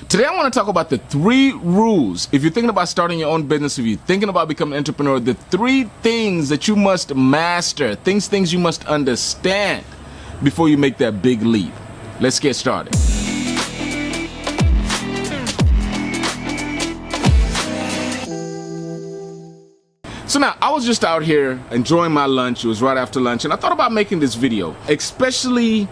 Today I want to talk about the 3 rules. If you're thinking about starting your own business, if you're thinking about becoming an entrepreneur, the 3 things that you must master, things you must understand before you make that big leap. Let's get started. So now, I was just out here enjoying my lunch. It was right after lunch, and I thought about making this video. Especially,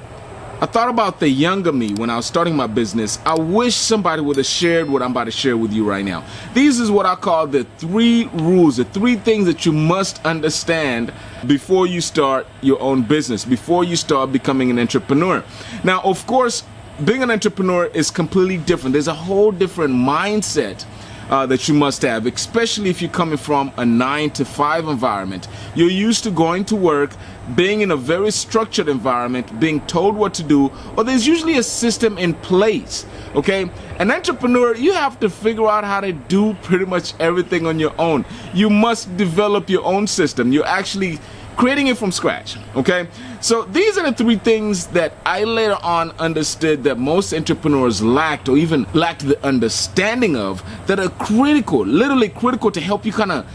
I thought about the younger me when I was starting my business. I wish somebody would have shared what I'm about to share with you right now. These is what I call the 3 rules, the 3 things that you must understand before you start your own business, before you start becoming an entrepreneur. Now, of course, being an entrepreneur is completely different. There's a whole different mindset that you must have, especially if you're coming from a 9-to-5 environment. You're used to going to work, being in a very structured environment, being told what to do, or there's usually a system in place, okay? An entrepreneur, you have to figure out how to do pretty much everything on your own. You must develop your own system. You're actually creating it from scratch, okay? So these are the 3 things that I later on understood that most entrepreneurs lacked, or even lacked the understanding of, that are critical, literally critical, to help you kind of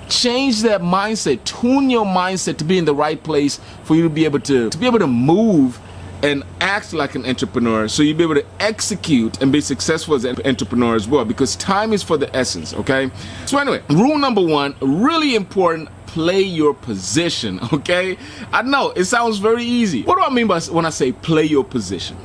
change that mindset, tune your mindset to be in the right place for you to be able to move and act like an entrepreneur, so you'll be able to execute and be successful as an entrepreneur as well, because time is for the essence, okay? So anyway, rule number 1, really important: play your position, okay? I know it sounds very easy. What do I mean by when I say play your position?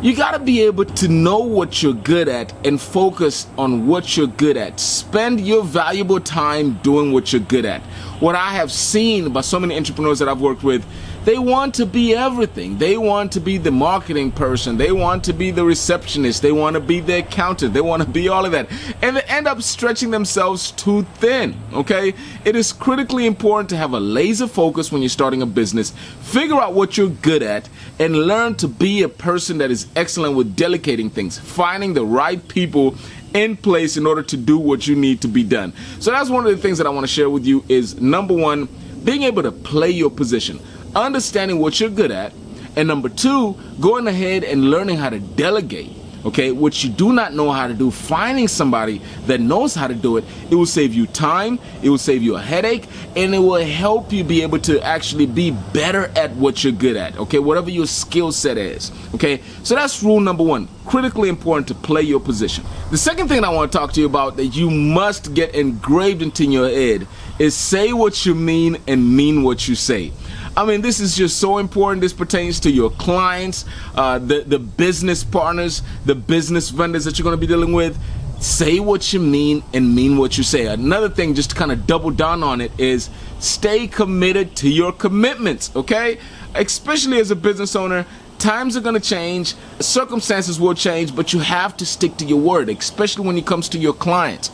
You gotta be able to know what you're good at and focus on what you're good at. Spend your valuable time doing what you're good at. What I have seen by so many entrepreneurs that I've worked with, they want to be everything. They want to be the marketing person. They want to be the receptionist. They want to be the accountant. They want to be all of that. And they end up stretching themselves too thin, okay? It is critically important to have a laser focus when you're starting a business. Figure out what you're good at and learn to be a person that is excellent with delegating things, finding the right people in place in order to do what you need to be done. So that's one of the things that I want to share with you is, number 1, being able to play your position, understanding what you're good at, and number 2, going ahead and learning how to delegate, okay? What you do not know how to do, finding somebody that knows how to do it. It will save you time, it will save you a headache, and it will help you be able to actually be better at what you're good at, okay? Whatever your skill set is, okay? So that's rule number 1, critically important to play your position. The second thing I want to talk to you about that you must get engraved into your head is say what you mean and mean what you say. I mean, this is just so important. This pertains to your clients, the business partners, the business vendors that you're going to be dealing with. Say what you mean and mean what you say. Another thing, just to kind of double down on it, is stay committed to your commitments, okay? Especially as a business owner, times are going to change, circumstances will change, but you have to stick to your word, especially when it comes to your clients.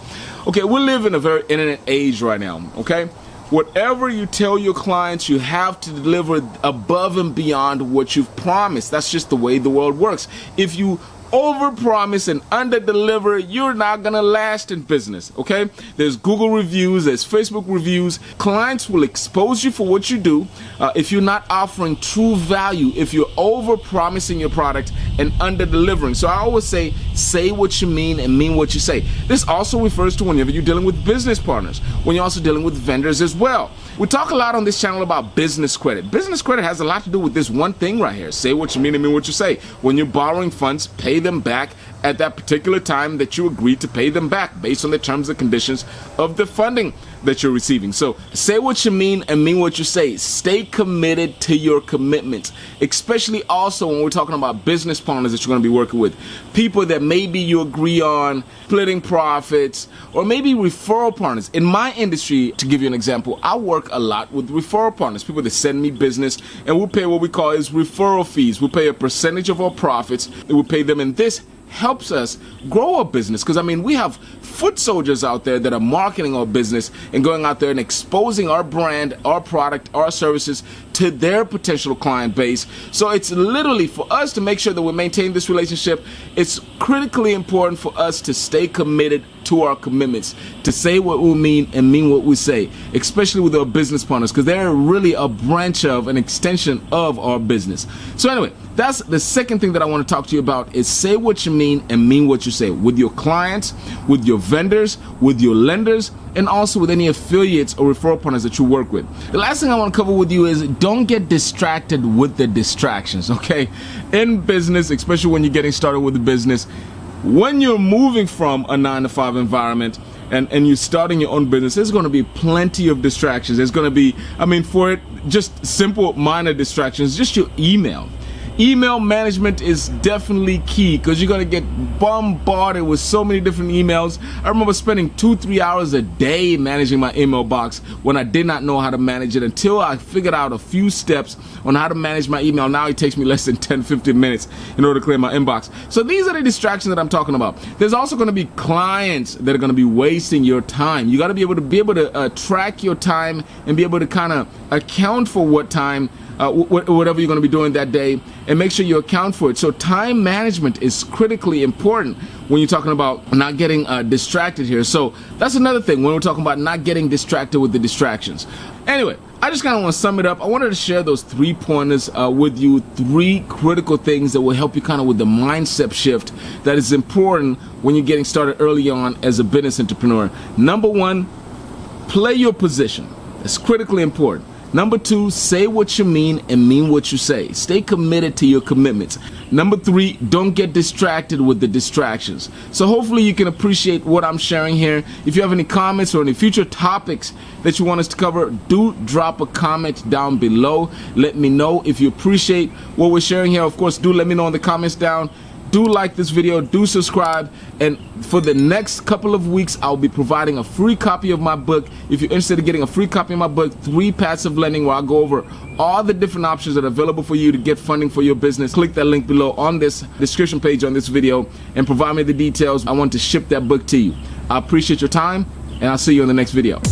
Okay, we live in a very internet age right now, okay? Whatever you tell your clients, you have to deliver above and beyond what you've promised. That's just the way the world works. If you overpromise and underdeliver, you're not gonna last in business, okay? There's Google reviews, there's Facebook reviews. Clients will expose you for what you do if you're not offering true value, if you're overpromising your product and underdelivering. So I always say what you mean and mean what you say. This also refers to whenever you're dealing with business partners, when you're also dealing with vendors as well. We talk a lot on this channel about business credit. Business credit has a lot to do with this one thing right here. Say what you mean and mean what you say. When you're borrowing funds, pay them back at that particular time that you agreed to pay them back based on the terms and conditions of the funding that you're receiving. So say what you mean and mean what you say. Stay committed to your commitments, especially also when we're talking about business partners that you're going to be working with, people that maybe you agree on splitting profits, or maybe referral partners. In my industry, to give you an example, I work a lot with referral partners, people that send me business, and we'll pay what we call is referral fees. We'll pay a percentage of our profits, and we'll pay them in this helps us grow our business. Because I mean, we have foot soldiers out there that are marketing our business and going out there and exposing our brand, our product, our services to their potential client base. So it's literally for us to make sure that we maintain this relationship. It's critically important for us to stay committed to our commitments, to say what we mean and mean what we say, especially with our business partners, because they're really a branch of, an extension of our business. So anyway, that's the second thing that I want to talk to you about, is say what you mean and mean what you say with your clients, with your vendors, with your lenders, and also with any affiliates or referral partners that you work with. The last thing I want to cover with you is don't get distracted with the distractions, okay? In business, especially when you're getting started with the business, when you're moving from a 9-to-5 environment and you're starting your own business, there's going to be plenty of distractions. There's going to be, for it, just simple minor distractions, just your email. Email management is definitely key, because you're going to get bombarded with so many different emails. I remember spending 2-3 hours a day managing my email box when I did not know how to manage it, until I figured out a few steps on how to manage my email. Now it takes me less than 10-15 minutes in order to clear my inbox. So these are the distractions that I'm talking about. There's also going to be clients that are going to be wasting your time. You got to be able to track your time and be able to kind of account for what time, whatever you're going to be doing that day, and make sure you account for it. So time management is critically important when you're talking about not getting distracted here. So that's another thing when we're talking about not getting distracted with the distractions. Anyway, I just kind of want to sum it up. I wanted to share those 3 pointers with you, 3 critical things that will help you kind of with the mindset shift that is important when you're getting started early on as a business entrepreneur. Number 1, play your position. It's critically important. Number 2, say what you mean and mean what you say. Stay committed to your commitments. Number 3, don't get distracted with the distractions. So hopefully you can appreciate what I'm sharing here. If you have any comments or any future topics that you want us to cover, do drop a comment down below. Let me know if you appreciate what we're sharing here. Of course, do let me know in the comments down. Do like this video, do subscribe, and for the next couple of weeks, I'll be providing a free copy of my book. If you're interested in getting a free copy of my book, 3 Passive Lending, where I'll go over all the different options that are available for you to get funding for your business, click that link below on this description page on this video and provide me the details. I want to ship that book to you. I appreciate your time, and I'll see you in the next video.